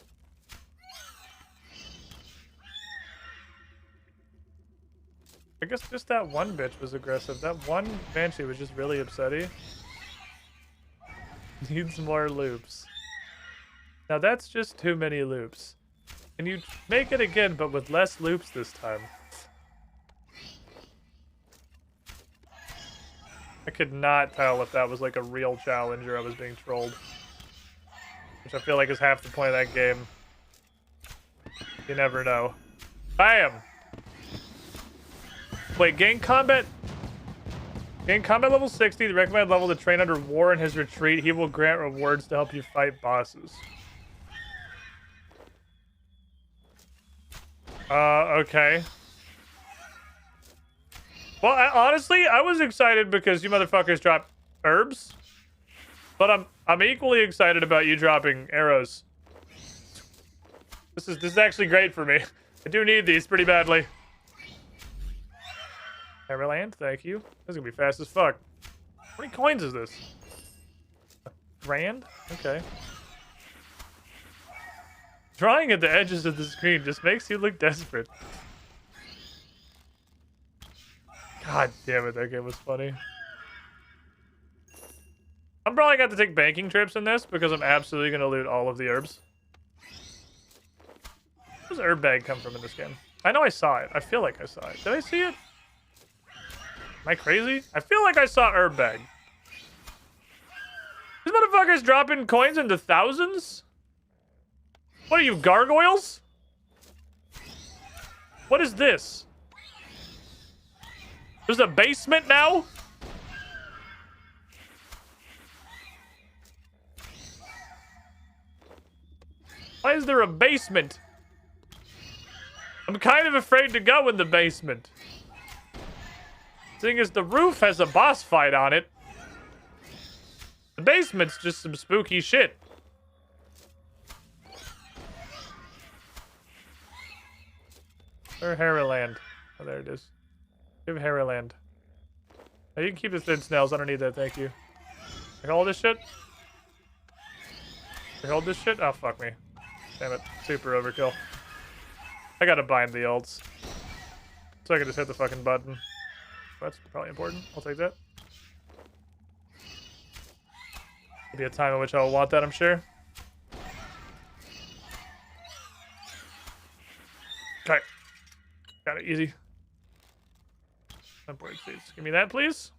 I guess just that one bitch was aggressive. That one Banshee was just really upsetty. Needs more loops. Now that's just too many loops. Can you make it again, but with less loops this time? I could not tell if that was like a real challenge or I was being trolled. Which I feel like is half the point of that game. You never know. Bam! Wait, gain combat level 60, the recommended level to train under war in his retreat. He will grant rewards to help you fight bosses. Okay. Well, honestly, I was excited because you motherfuckers dropped herbs. But I'm equally excited about you dropping arrows. This is actually great for me. I do need these pretty badly. Everland, thank you. This is gonna be fast as fuck. How many coins is this? A grand? Okay. Drawing at the edges of the screen just makes you look desperate. God damn it, that game was funny. I'm probably going to take banking trips in this because I'm absolutely going to loot all of the herbs. Where does herb bag come from in this game? I know I saw it. I feel like I saw it. Did I see it? Am I crazy? I feel like I saw herb bag. These motherfuckers dropping coins into thousands? What are you, gargoyles? What is this? There's a basement now? Why is there a basement? I'm kind of afraid to go in the basement. Seeing as the roof has a boss fight on it. The basement's just some spooky shit. Or Harryland. Oh, there it is. Give Harryland. Oh, you can keep the thin snails. I don't need that, thank you. Can I hold this shit? Can I hold this shit? Oh, fuck me. Damn it. Super overkill. I gotta bind the ults. So I can just hit the fucking button. That's probably important. I'll take that. There'll be a time in which I'll want that, I'm sure. Okay. Got it, easy. Temporary seeds. Give me that, please.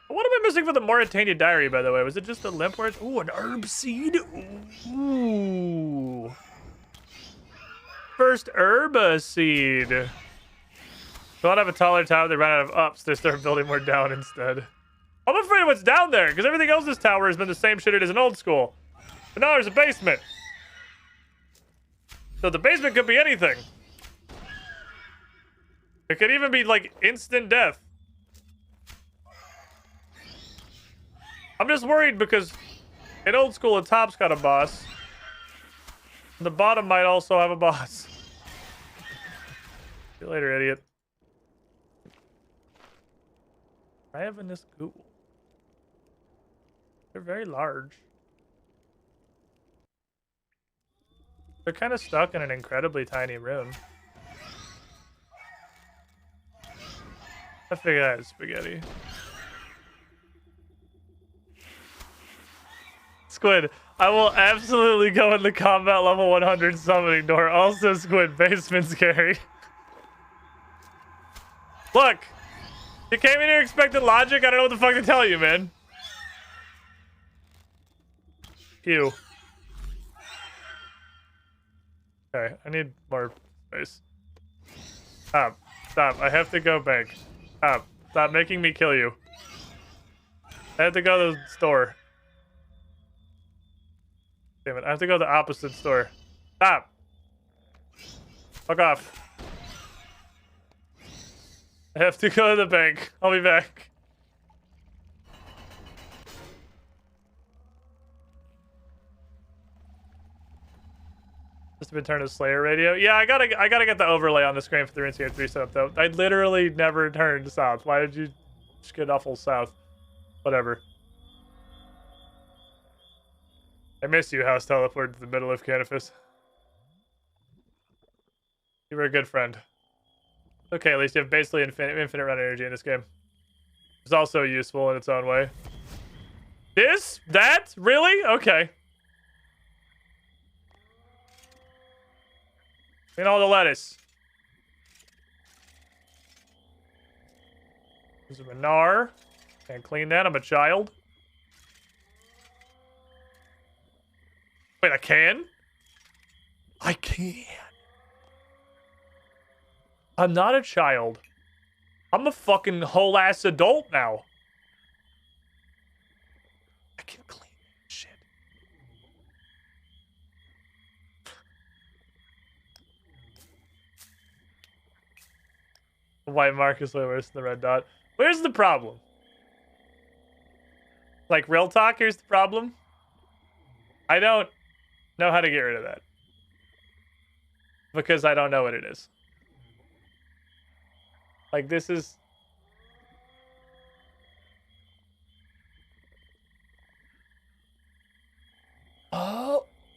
What am I missing for the Mauritania Diary, by the way? Was it just a limp word? Ooh, an herb seed? Ooh. First herb seed. They don't have a taller tower. They ran out of ups. They start building more down instead. I'm afraid of what's down there, because everything else in this tower has been the same shit it is in old school. But now there's a basement. So the basement could be anything. It could even be, like, instant death. I'm just worried because in old school, the top's got a boss. And the bottom might also have a boss. See you later, idiot. Ravenous ghoul. They're very large. They're kind of stuck in an incredibly tiny room. I figured I had spaghetti. Squid, I will absolutely go in the combat level 100 summoning door. Also, Squid, basement scary. Look, you came in here expecting logic. I don't know what the fuck to tell you, man. Ew. Okay, I need more space. Stop. Stop. I have to go back. Stop. Stop making me kill you. I have to go to the store. Damn it, I have to go to the opposite store. Stop! Fuck off. I have to go to the bank. I'll be back. Just been turned to Slayer radio. Yeah, I gotta get the overlay on the screen for the Runescape 3 setup though. I literally never turned south. Why did you just get awful south? Whatever. I miss you, House Teleport to the middle of Canifus. You were a good friend. Okay, at least you have basically infinite run energy in this game. It's also useful in its own way. This? That? Really? Okay. Clean all the lettuce. There's a Minar. Can't clean that, I'm a child. Wait, I can? I can. I'm not a child. I'm a fucking whole ass adult now. I can clean shit. The white mark is way worse than the red dot. Where's the problem? Like, real talk, here's the problem. I don't know how to get rid of that. Because I don't know what it is. Like, this is...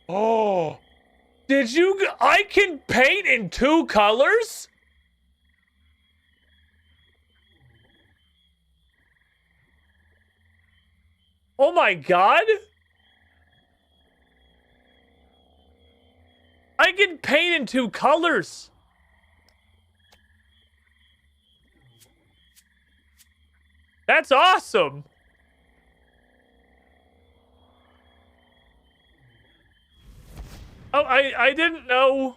Oh, did you? I can paint in 2 colors? Oh my god. I can paint in 2 colors. That's awesome. Oh, I didn't know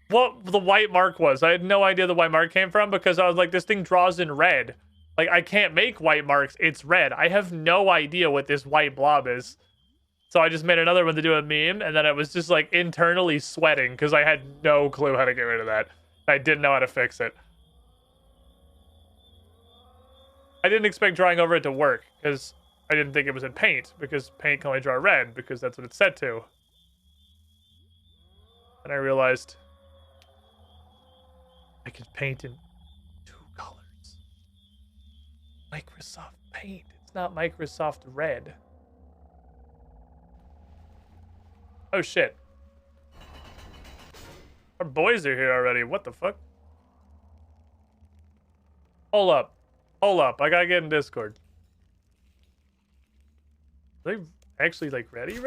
what the white mark was. I had no idea the white mark came from because I was like, this thing draws in red. Like, I can't make white marks. It's red. I have no idea what this white blob is. So I just made another one to do a meme, and then I was just, like, internally sweating because I had no clue how to get rid of that. I didn't know how to fix it. I didn't expect drawing over it to work because I didn't think it was in paint because paint can only draw red because that's what it's set to. And I realized I could paint in 2 colors. Microsoft Paint. It's not Microsoft Red. Oh shit. Our boys are here already. What the fuck? Hold up. Hold up. I gotta get in Discord. Are they actually like ready?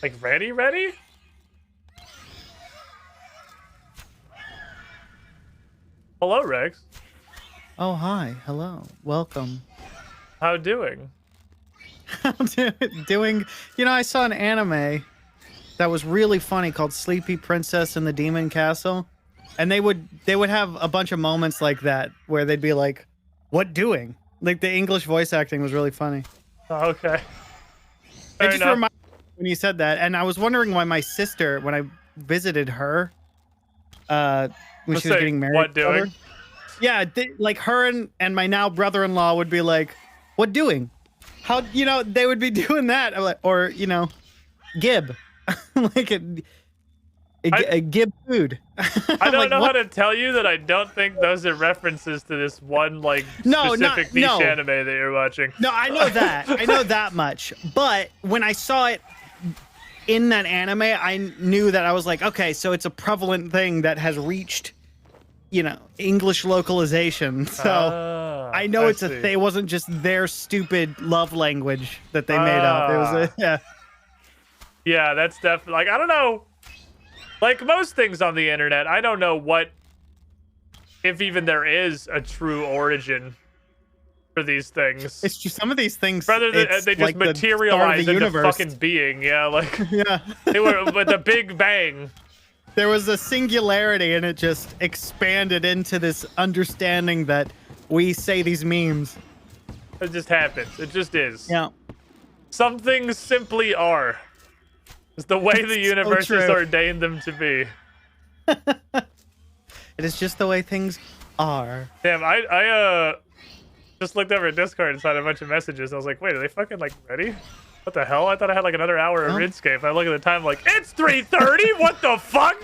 Like ready? Hello, Rex. Oh, hi. Hello. Welcome. How doing? I'm doing, you know, I saw an anime that was really funny called Sleepy Princess in the Demon Castle. And they would have a bunch of moments like that where they'd be like, "What doing?" Like the English voice acting was really funny. Oh, okay. It just reminded me when you said that, and I was wondering why my sister, when I visited her, when she was getting married, what doing? Yeah, like her and my now brother-in-law would be like, "What doing?" How, you know, they would be doing that, or you know, Gib, like a Gib food. I don't know how to tell you that I don't think those are references to this one like specific niche anime that you're watching. No, I know that. I know that much. But when I saw it in that anime, I knew that I was like, okay, so it's a prevalent thing that has reached, you know, English localization. So I know it's a it wasn't just their stupid love language that they made up. It was yeah. Yeah, that's definitely like, I don't know. Like most things on the internet, I don't know what, if even there is a true origin for these things. It's just some of these things. Rather than they just like materialize into fucking being. Yeah, like yeah, they were with a big bang. There was a singularity, and it just expanded into this understanding that we say these memes. It just happens. It just is. Yeah. Some things simply are. It's the way the universe has ordained them to be. It is just the way things are. Damn, I just looked over at Discord and saw a bunch of messages. I was like, wait, are they fucking like ready? What the hell? I thought I had like another hour of RuneScape. I look at the time like, it's 3:30. What the fuck?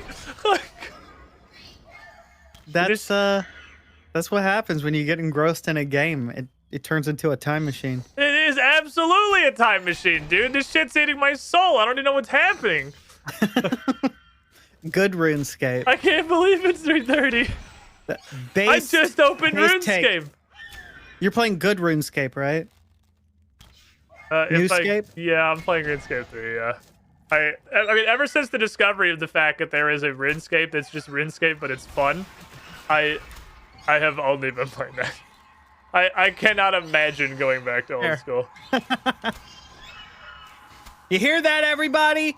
That's what happens when you get engrossed in a game. It turns into a time machine. It is absolutely a time machine, dude. This shit's eating my soul. I don't even know what's happening. Good RuneScape. I can't believe it's 3:30. I just opened RuneScape. You're playing good RuneScape, right? RuneScape? Yeah, I'm playing RuneScape 3, yeah. I mean, ever since the discovery of the fact that there is a RuneScape that's just RuneScape, but it's fun, I have only been playing that. I cannot imagine going back to old school. You hear that, everybody?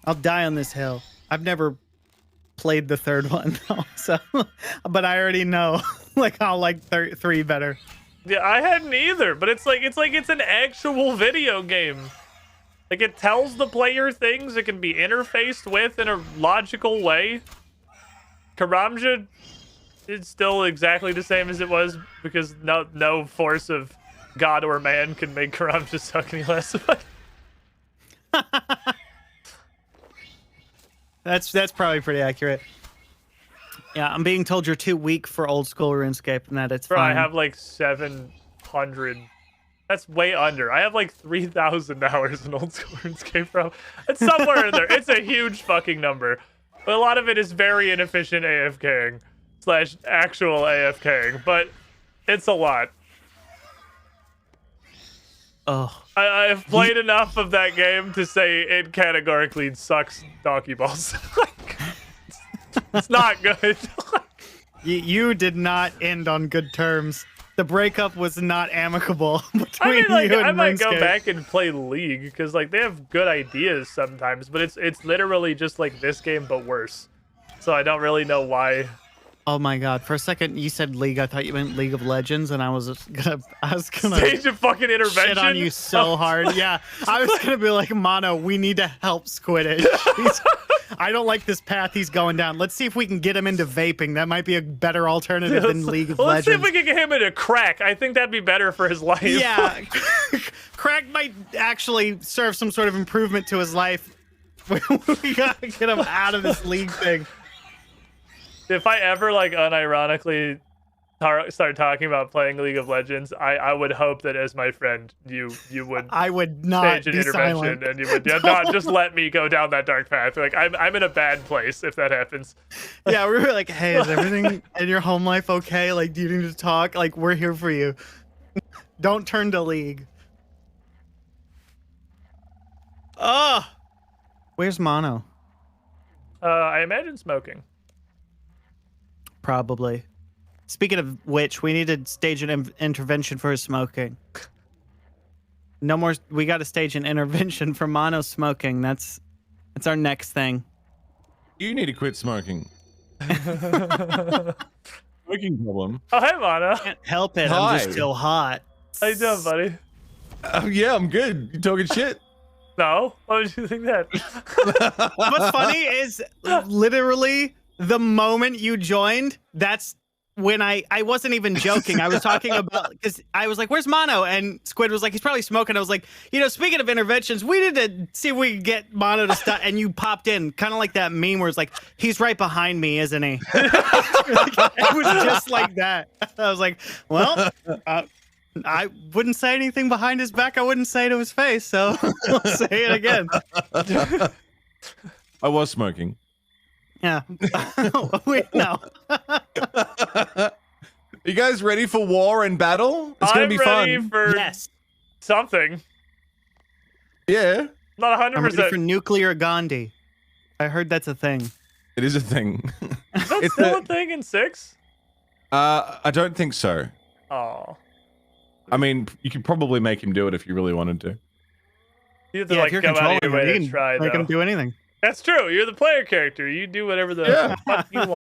I'll die on this hill. I've never played the third one, though, so, but I already know, like, I'll like 3 better. Yeah, I hadn't either, but it's an actual video game. Like, it tells the player things it can be interfaced with in a logical way. Karamja, it's still exactly the same as it was because no force of God or man can make Karamja suck any less. That's probably pretty accurate. Yeah, I'm being told you're too weak for old school RuneScape and that it's fine. I have like 700 That's way under. I have like 3,000 hours in old school RuneScape, bro. It's somewhere in there. It's a huge fucking number. But a lot of it is very inefficient AFKing / actual AFKing. But it's a lot. Oh, I've played enough of that game to say it categorically sucks donkey balls. Like, it's not good. you did not end on good terms. The breakup was not amicable between I mean, like, you and I might go RuneScape. back and play League because, like, they have good ideas sometimes, but it's literally just like this game but worse. So I don't really know why. Oh my god! For a second, you said League. I thought you meant League of Legends, and I was gonna Stage a fucking intervention. shit on you so hard. Yeah, I was gonna be like, Mono, we need to help Squidditch. I don't like this path he's going down. Let's see if we can get him into vaping. That might be a better alternative than League of Let's Legends. see if we can get him into crack. I think that'd be better for his life. Yeah, crack might actually serve some sort of improvement to his life. We gotta get him out of this League thing. If I ever, like, unironically start talking about playing League of Legends, I would hope that as my friend you would I would not stage an be intervention silent. and you would not just let me go down that dark path. Like, I'm in a bad place if that happens. Yeah, we were like, hey, is everything in your home life okay? Like, do you need to talk? Like, we're here for you. Don't turn to League. Oh, where's Mono? I imagine smoking. Probably. Speaking of which, we need to stage an intervention for his smoking. No more. We got to stage an intervention for Mono smoking. That's our next thing. You need to quit smoking. Smoking problem. Oh, hey, Mana. Can't help it. I'm Hi. just still hot. How you doing, buddy? Yeah, I'm good. You talking shit? No? Why would you think that? What's funny is literally the moment you joined, that's when I wasn't even joking. I was talking about, because I was like, where's Mono? And Squid was like, he's probably smoking. I was like, speaking of interventions, we need to see if we can get Mono to stop. And you popped in, kind of like that meme where it's like, he's right behind me, isn't he? It was just like that. I was like, well, I wouldn't say anything behind his back. I wouldn't say it to his face. So I'll say it again. I was smoking. Yeah. Wait, no. You guys ready for war and battle? It's gonna I'm be ready fun. for Yes. something. Yeah, Not I'm ready for 100%. nuclear Gandhi. I heard that's a thing. it is a thing. Is that it's still the- a thing in 6? I don't think so. Oh. I mean, you could probably make him do it if you really wanted to. You have to, Yeah, like, if you're go out controlling of your him, way you to can try, make though. him do anything. That's true. You're the player character. You do whatever the Yeah. fuck you want.